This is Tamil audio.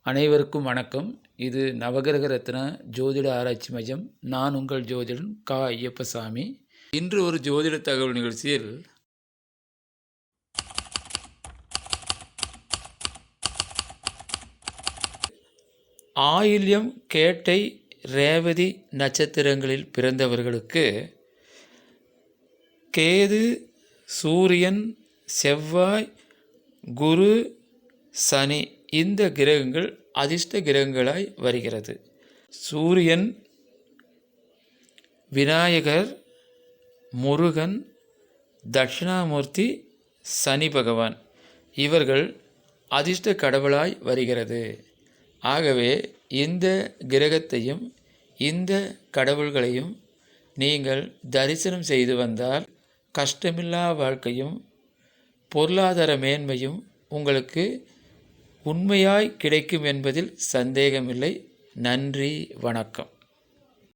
அனைவருக்கும் வணக்கம். இது நவகிரக ரத்ன ஜோதிட ஆராய்ச்சி மையம். நான் உங்கள் ஜோதிடன் கா. ஐயப்பசாமி. இன்று ஒரு ஜோதிட தகவல் நிகழ்ச்சியில் ஆயில்யம், கேட்டை, ரேவதி நட்சத்திரங்களில் பிறந்தவர்களுக்கு கேது, சூரியன், செவ்வாய், குரு, சனி இந்த கிரகங்கள் அதிர்ஷ்ட கிரகங்களாய் வருகிறது. சூரியன், விநாயகர், முருகன், தட்சிணாமூர்த்தி, சனி பகவான் இவர்கள் அதிர்ஷ்ட கடவுளாய் வருகிறது. ஆகவே இந்த கிரகத்தையும் இந்த கடவுள்களையும் நீங்கள் தரிசனம் செய்து வந்தால் கஷ்டமில்லா வாழ்க்கையும் பொருளாதார மேன்மையும் உங்களுக்கு உண்மையாய் கிடைக்கும் என்பதில் சந்தேகமில்லை. நன்றி, வணக்கம்.